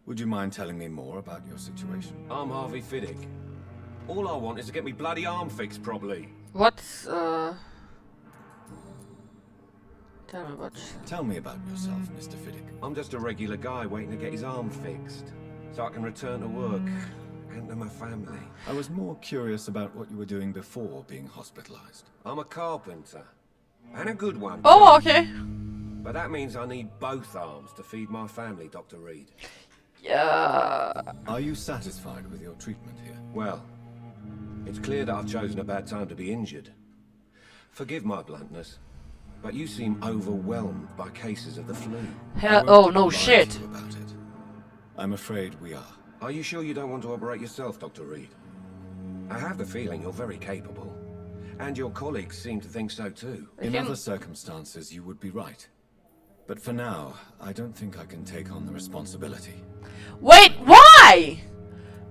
Would you mind telling me more about your situation? I'm Harvey Fiddick. All I want is to get me bloody arm fixed properly. What's, Tell me about yourself, Mr. Fiddick. I'm just a regular guy waiting to get his arm fixed, so I can return to work. and to my family. I was more curious about what you were doing before being hospitalized. I'm a carpenter, and a good one. Oh, okay. But that means I need both arms to feed my family, Dr. Reed. Yeah. Are you satisfied with your treatment here? Well, it's clear that I've chosen a bad time to be injured. Forgive my bluntness, but you seem overwhelmed by cases of the flu. Hell, oh no Lie shit. to you about it. I'm afraid we are. Are you sure you don't want to operate yourself, Dr. Reed? I have the feeling you're very capable, and your colleagues seem to think so too. In other circumstances, you would be right. But for now, I don't think I can take on the responsibility. Wait, why?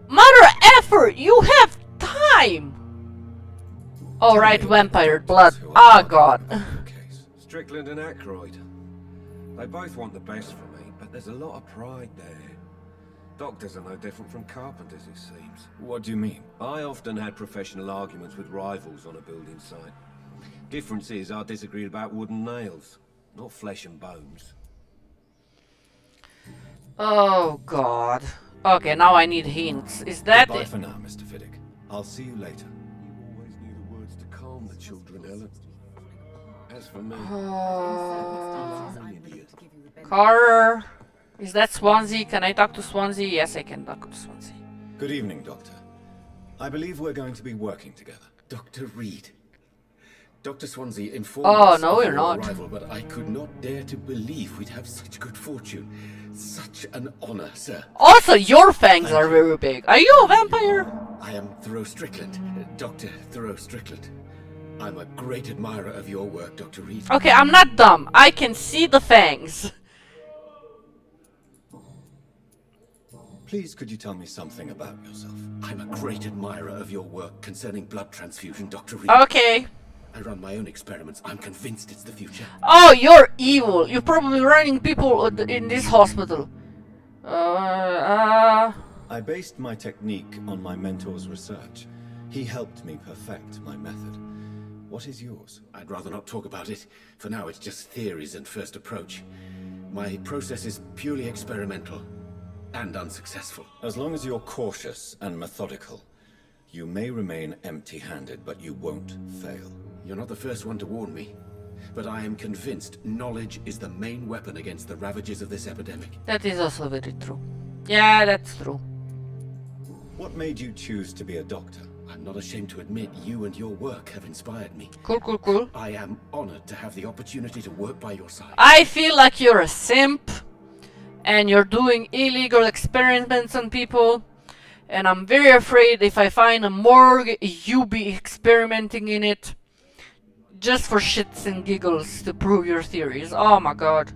Mother effort, you have time. Alright, vampire blood. Oh god. Strickland and Aykroyd. They both want the best for me, but there's a lot of pride there. Doctors are no different from carpenters, it seems. What do you mean? I often had professional arguments with rivals on a building site. Difference is I disagreed about wooden nails, not flesh and bones. Oh god. Okay, now I need hints. Is that Goodbye it? for now, Mr. Fiddick. I'll see you later. You always knew the words to calm the children, Ellen. As for me, Carter. Is that Swansea? Can I talk to Swansea? Yes, I can talk to Swansea. Good evening, Doctor. I believe we're going to be working together. Dr. Reed. Dr. Swansea informed Oh, us no, of you're your not. arrival, but I could not dare to believe we'd have such good fortune. Such an honor, sir. Also, your fangs are very big. Are you a vampire? I am Thoreau Strickland, Dr. Thoreau Strickland. I'm a great admirer of your work, Dr. Reed. Okay, I'm not dumb. I can see the fangs. Please, could you tell me something about yourself? I'm a great admirer of your work concerning blood transfusion, Dr. Reed. Okay. I run my own experiments. I'm convinced it's the future. Oh, you're evil. You're probably running people in this hospital. I based my technique on my mentor's research. He helped me perfect my method. What is yours? I'd rather not talk about it. For now, it's just theories and first approach. My process is purely experimental and unsuccessful. As long as you're cautious and methodical, you may remain empty-handed, but you won't fail. You're not the first one to warn me, but I am convinced knowledge is the main weapon against the ravages of this epidemic. That is also very true. Yeah, that's true. What made you choose to be a doctor? I'm not ashamed to admit you and your work have inspired me. Cool, cool, cool. I am honored to have the opportunity to work by your side. I feel like you're a simp, and you're doing illegal experiments on people, and I'm very afraid if I find a morgue, you be experimenting in it, just for shits and giggles to prove your theories. Oh my god.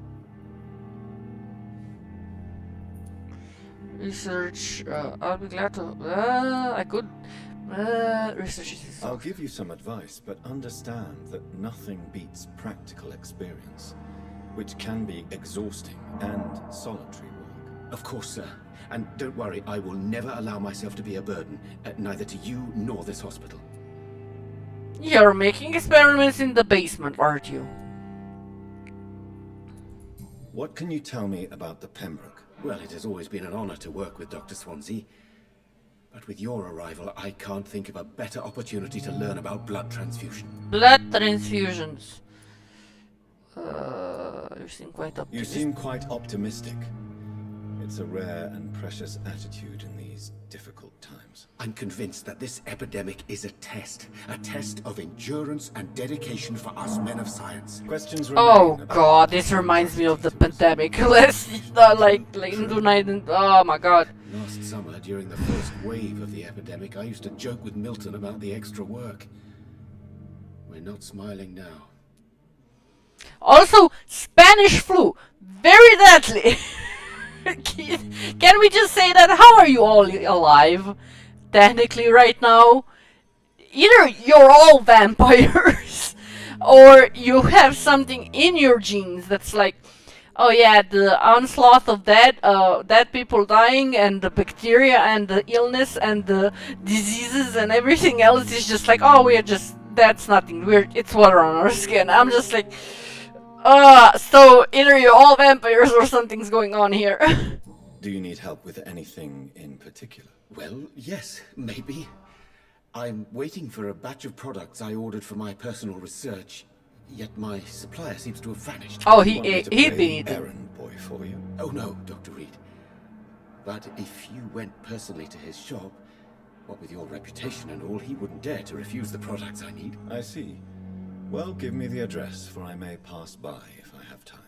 Research, I'll be glad to, I could, research is... I'll give you some advice, but understand that nothing beats practical experience, which can be exhausting and solitary work. Of course, sir. And don't worry, I will never allow myself to be a burden, neither to you nor this hospital. You're making experiments in the basement, aren't you? What can you tell me about the Pembroke? Well, it has always been an honor to work with Dr. Swansea. But with your arrival, I can't think of a better opportunity to learn about blood transfusion. Blood transfusions. You seem quite optimistic. You seem quite optimistic. It's a rare and precious attitude in these difficult times. I'm convinced that this epidemic is a test of endurance and dedication for us men of science. Questions remain. Oh god, this reminds me of the pandemic. Let's like into night and oh my god. Last summer, during the first wave of the epidemic, I used to joke with Milton about the extra work. We're not smiling now. Also, Spanish flu, very deadly. Can we just say that? How are you all alive? Technically, right now, either you're all vampires, or you have something in your genes that's like, oh yeah, the onslaught of dead people dying, and the bacteria, and the illness, and the diseases, and everything else is just like, oh, that's nothing weird. It's water on our skin. I'm just like. So either you're all vampires or something's going on here. Do you need help with anything in particular? Well, yes, maybe. I'm waiting for a batch of products I ordered for my personal research, yet my supplier seems to have vanished. Oh, You want me to he'd play be eaten. errand boy for you? Oh no, Dr. Reed. But if you went personally to his shop, what with your reputation and all, he wouldn't dare to refuse the products I need. I see. Well, give me the address, for I may pass by if I have time.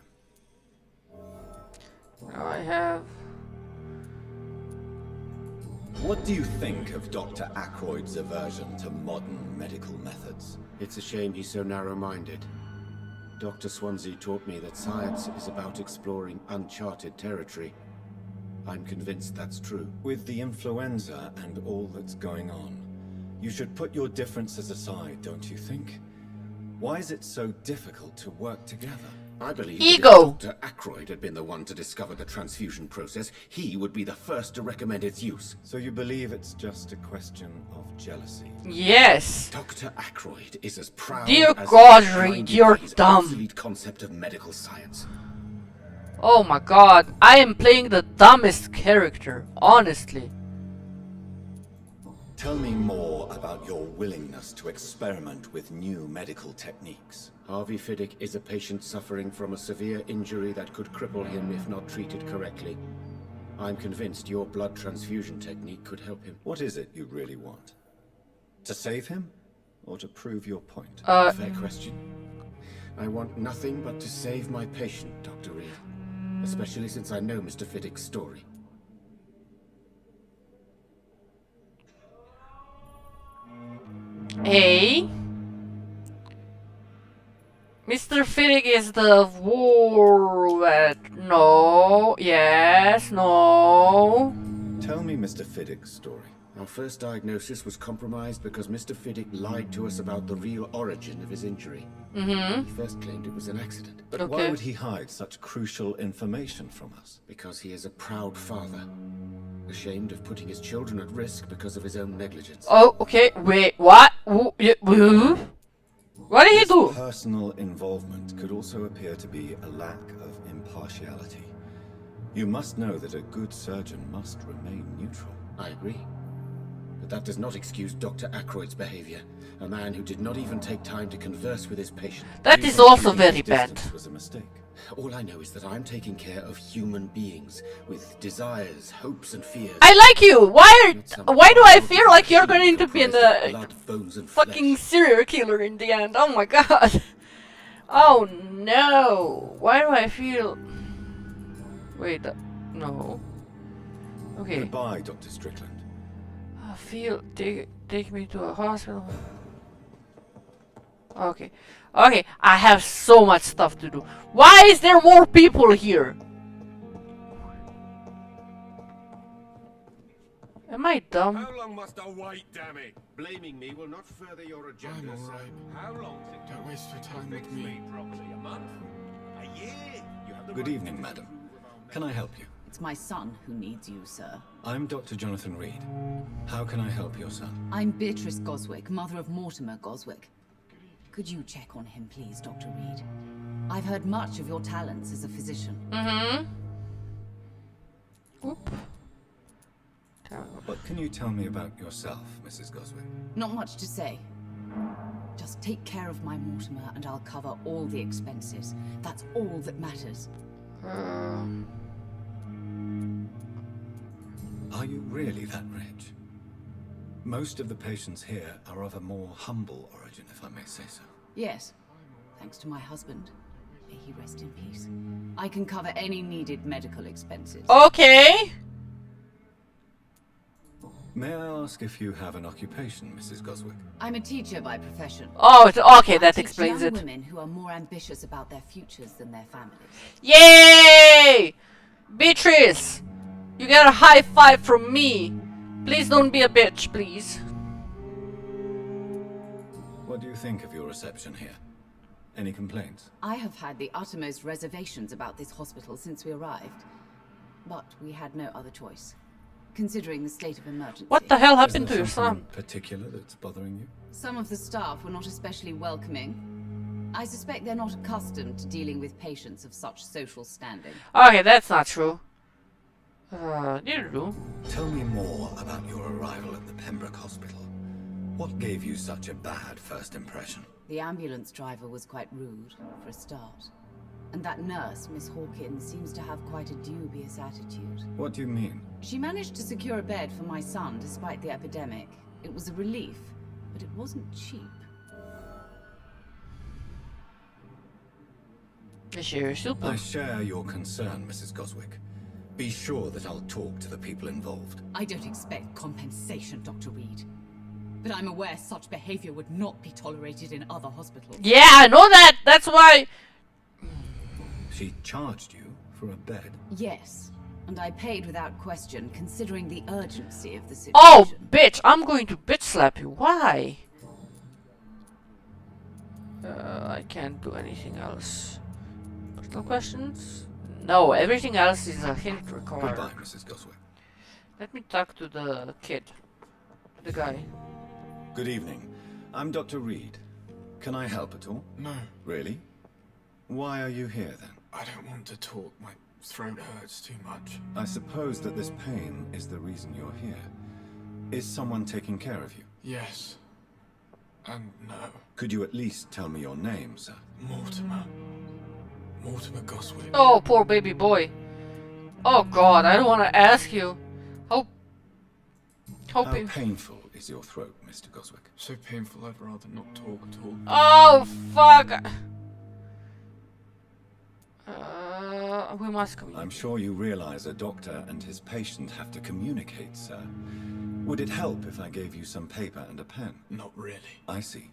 I have... What do you think of Dr. Ackroyd's aversion to modern medical methods? It's a shame he's so narrow-minded. Dr. Swansea taught me that science is about exploring uncharted territory. I'm convinced that's true. With the influenza and all that's going on, you should put your differences aside, don't you think? Why is it so difficult to work together? I believe Ego. that if Dr. Ackroyd had been the one to discover the transfusion process, he would be the first to recommend its use. So you believe it's just a question of jealousy? Yes. Dr. Ackroyd is as proud Dear as God, he's Reed, blinded you're by his dumb. obsolete concept of medical science. Oh my god, I am playing the dumbest character, honestly. Tell me more about your willingness to experiment with new medical techniques. Harvey Fiddick is a patient suffering from a severe injury that could cripple him if not treated correctly. I'm convinced your blood transfusion technique could help him. What is it you really want? To save him? Or to prove your point? Fair question. I want nothing but to save my patient, Dr. Reed. Especially since I know Mr. Fiddick's story. Hey. Mr. Fiddick is the war vet. No. Yes. No. Tell me Mr. Fiddick's story. Our first diagnosis was compromised because Mr. Fiddick lied to us about the real origin of his injury. Mm-hmm. He first claimed it was an accident. But why would he hide such crucial information from us? Because he is a proud father. Ashamed of putting his children at risk because of his own negligence. Oh, okay. Wait, what? What did he do? Personal involvement could also appear to be a lack of impartiality. You must know that a good surgeon must remain neutral. I agree. But that does not excuse Dr. Ackroyd's behavior. A man who did not even take time to converse with his patient. That is also very bad. Was a mistake. All I know is that I'm taking care of human beings with desires, hopes, and fears. I like you. Why do I feel like you're going to be a fucking serial killer in the end? Oh my god. Oh no. Why do I feel? Wait. No. Okay. Goodbye, Dr. Strickland. I feel take me to a hospital. Okay. Okay, I have so much stuff to do. Why is there more people here? Am I dumb? How long must I wait, damn it? Blaming me will not further your agenda, I'm all right. How long is it? Don't waste your time with me. Properly, a month? A year? You have the Good right evening, to madam. approve of our Can I help you? It's my son who needs you, sir. I'm Dr. Jonathan Reed. How can I help your son? I'm Beatrice Goswick, mother of Mortimer Goswick. Could you check on him, please, Dr. Reed? I've heard much of your talents as a physician. Mm-hmm. Oop. What can you tell me about yourself, Mrs. Goswick? Not much to say. Just take care of my Mortimer and I'll cover all the expenses. That's all that matters. Are you really that rich? Most of the patients here are of a more humble origin, if I may say so. Yes, thanks to my husband. May he rest in peace. I can cover any needed medical expenses. Okay. May I ask if you have an occupation, Mrs. Goswick? I'm a teacher by profession. Oh, okay, that I explains teach it. young women who are more ambitious about their futures than their families. Yay! Beatrice! You get a high five from me. Please don't be a bitch, please. What do you think of your reception here? Any complaints? I have had the uttermost reservations about this hospital since we arrived. But we had no other choice, considering the state of emergency. What the hell happened to Is there your something son? in particular that's bothering you? Some of the staff were not especially welcoming. I suspect they're not accustomed to dealing with patients of such social standing. Okay, that's not true. You. Tell me more about your arrival at the Pembroke Hospital. What gave you such a bad first impression? The ambulance driver was quite rude, for a start. And that nurse, Miss Hawkins, seems to have quite a dubious attitude. What do you mean? She managed to secure a bed for my son despite the epidemic. It was a relief, but it wasn't cheap. I share your concern, Mrs. Goswick. Be sure that I'll talk to the people involved. I don't expect compensation, Dr. Reed. But I'm aware such behavior would not be tolerated in other hospitals. Yeah, I know that! That's why... She charged you for a bed? Yes. And I paid without question, considering the urgency of the situation. Oh, bitch! I'm going to bitch slap you. Why? I can't do anything else. Personal questions? No, everything else is a hint required. Goodbye, Mrs. Goswick. Let me talk to the kid. The guy. Good evening. I'm Dr. Reed. Can I help at all? No. Really? Why are you here then? I don't want to talk. My throat hurts too much. I suppose that this pain is the reason you're here. Is someone taking care of you? Yes. And no. Could you at least tell me your name, sir? Mortimer. Mortimer Goswick. Oh, poor baby boy. Oh god, I don't want to ask you. How painful is your throat, Mr. Goswick? So painful I'd rather not talk at all. Oh, fuck! We must communicate. I'm sure you realize a doctor and his patient have to communicate, sir. Would it help if I gave you some paper and a pen? Not really. I see.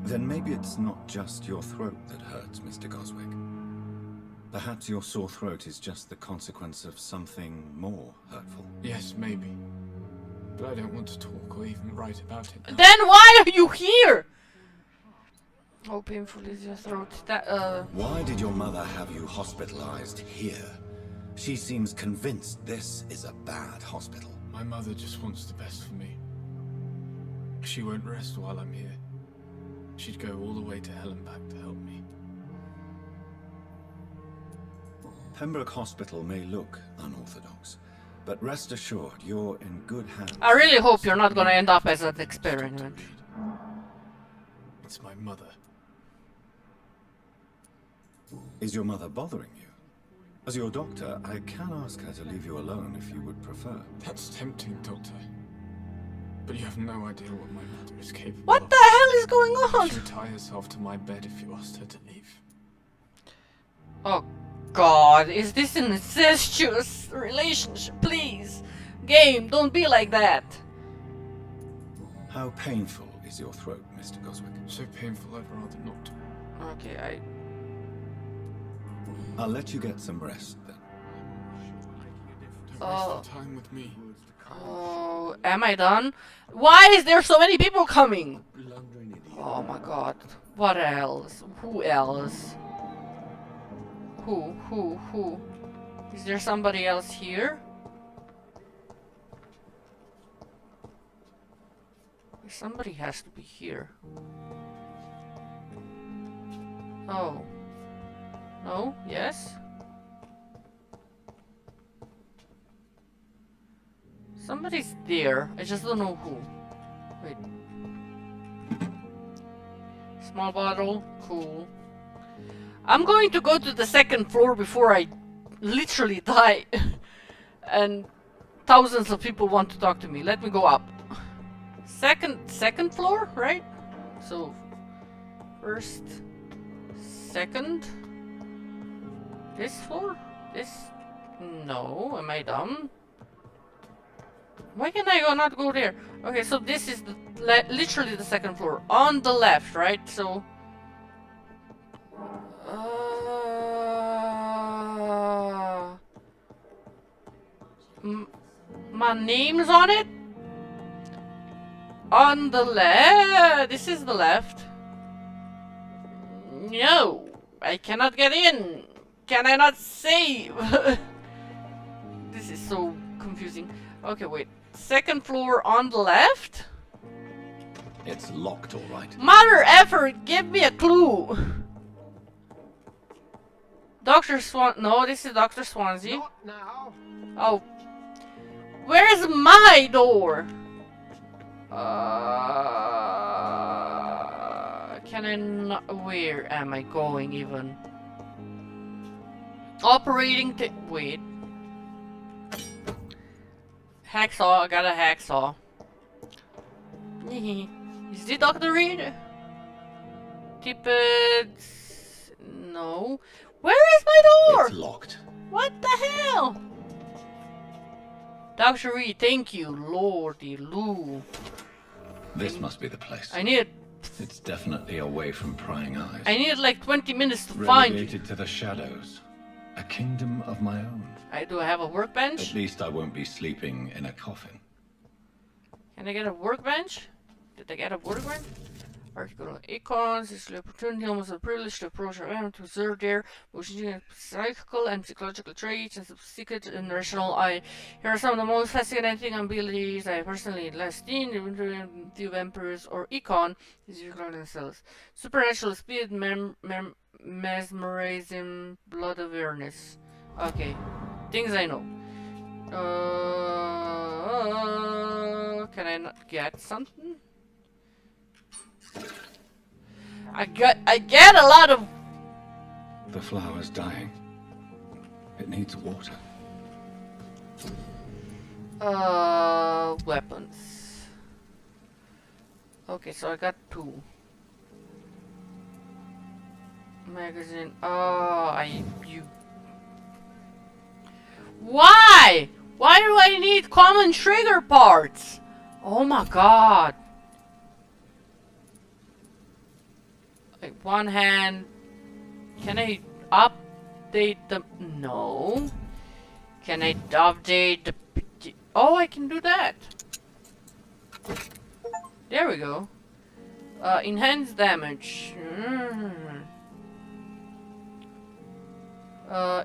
Then maybe it's not just your throat that hurts, Mr. Goswick. Perhaps your sore throat is just the consequence of something more hurtful. Yes, maybe. But I don't want to talk or even write about it now. Then why are you here? Oh, painful is your throat. Why did your mother have you hospitalized here? She seems convinced this is a bad hospital. My mother just wants the best for me. She won't rest while I'm here. She'd go all the way to hell and back to help me. Pembroke Hospital may look unorthodox, but rest assured you're in good hands. I really hope you're not gonna end up as an experiment. It's my mother. Is your mother bothering you? As your doctor, I can ask her to leave you alone if you would prefer. That's tempting, Doctor. But you have no idea what my mother is capable of. What the hell is going on? She would tie herself to my bed if you asked her to leave. Oh god, is this an incestuous relationship? Please. Game, don't be like that. How painful is your throat, Mr. Goswick? So painful I'd rather not. Okay, I'll let you get some rest then. Oh. Waste your time with me. Oh, am I done? Why is there so many people coming? Oh my god. What else? Who else? Who? Is there somebody else here? Somebody has to be here. Oh. No? Yes? Somebody's there. I just don't know who. Wait. Small bottle. Cool. I'm going to go to the second floor before I literally die. And thousands of people want to talk to me. Let me go up. Second floor, right? So, first, second. This floor? This? No, am I dumb? Why can I not go there? Okay, so this is literally the second floor. On the left, right? So... my name's on it? On the left? This is the left. No, I cannot get in. Can I not save? This is so confusing. Okay, wait. Second floor on the left? It's locked, all right. Mother effort, give me a clue. Dr. Swan. No, this is Dr. Swansea. Not now. Oh. Where's my door? Can I not? Where am I going even? Operating wait. Hacksaw, I got a hacksaw. Is it Dr. Reed? Tippets. No. Where is my door? It's locked. What the hell? Dr. Reed, thank you, Lordy Lou. This must be the place. I need. It's definitely away from prying eyes. I need like 20 minutes to find you. Relegated to the shadows. A kingdom of my own. Do I have a workbench? At least I won't be sleeping in a coffin. Can I get a workbench? Did I get a workbench? Article icons. It's the opportunity, almost a privilege to approach our enemy to observe their psychical and psychological traits and secret and rational eye. Here are some of the most fascinating abilities I personally last seen in the vampires or icon. These are themselves. Supernatural speed, mesmerism, blood awareness. Okay, things I know. Can I not get something? I get a lot of. The flower's dying. It needs water. Weapons. Okay, so I got 2. Magazine. Why? Why do I need common trigger parts? Oh my god. Like one hand. Can I update the... No. Can I update the... Oh, I can do that. There we go. Enhanced damage.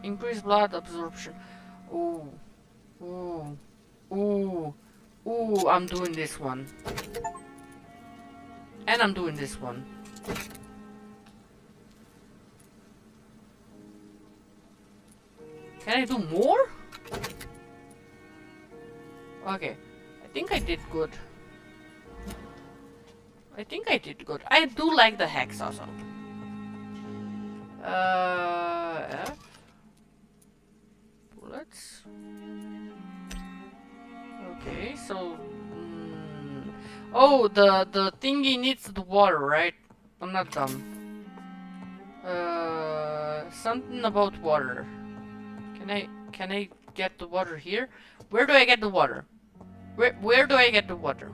Increased blood absorption. Ooh. Ooh. Ooh. Ooh, I'm doing this one. And I'm doing this one. Can I do more? Okay. I think I did good. I think I did good. I do like the hex also. F. Bullets. Okay, so... Oh, the thingy needs the water, right? I'm not dumb. Something about water. Can I get the water here? Where do I get the water? Where do I get the water?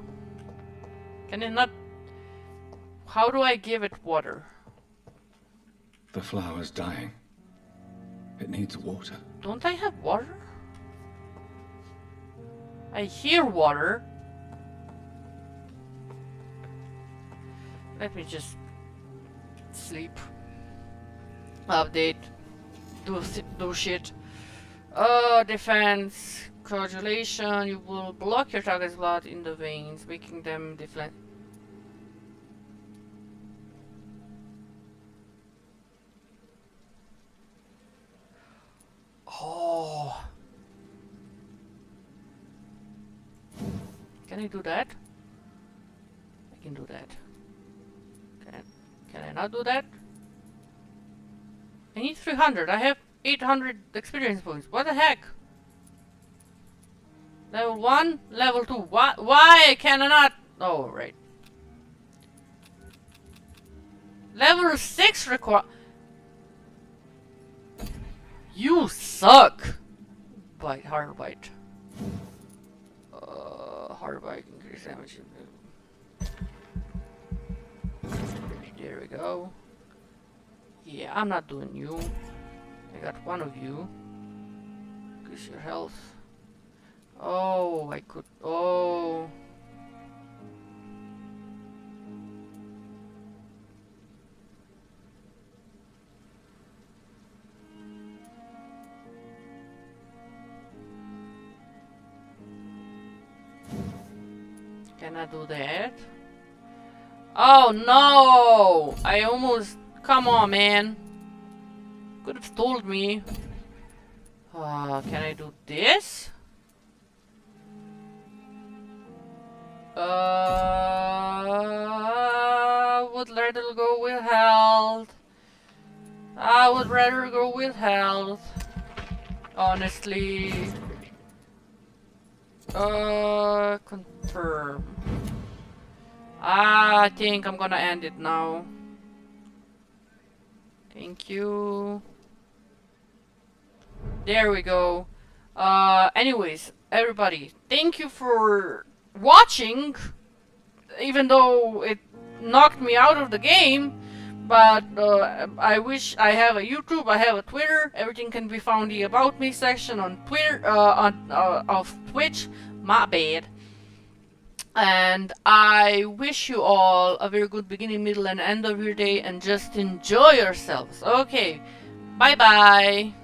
Can I not... How do I give it water? The flower's dying. It needs water. Don't I have water? I hear water. Let me just sleep. Update. Do shit. Defense. Coagulation. You will block your target's blood in the veins, making them deflect. Oh. Can I do that? I can do that. Can I not do that? I need 300. I have 800 experience points. What the heck? Level 1, level 2. Why can I not? Oh, right. Level 6 require. You suck. Bite, hard bite. Hard bite, increase damage. There we go. Yeah, I'm not doing you. I got one of you. Increase your health. Oh, I could. Oh. Can I do that? Oh no! I almost... Come on, man. Could have told me. Can I do this? Would rather go with health. I would rather go with health. Honestly. Confirm. I think I'm gonna end it now. Thank you. There we go. Anyways, everybody, thank you for watching. Even though it knocked me out of the game, but I wish I have a YouTube, I have a Twitter. Everything can be found in the About Me section on Twitter, of Twitch. My bad. And I wish you all a very good beginning, middle, and end of your day, and just enjoy yourselves. Okay, bye bye.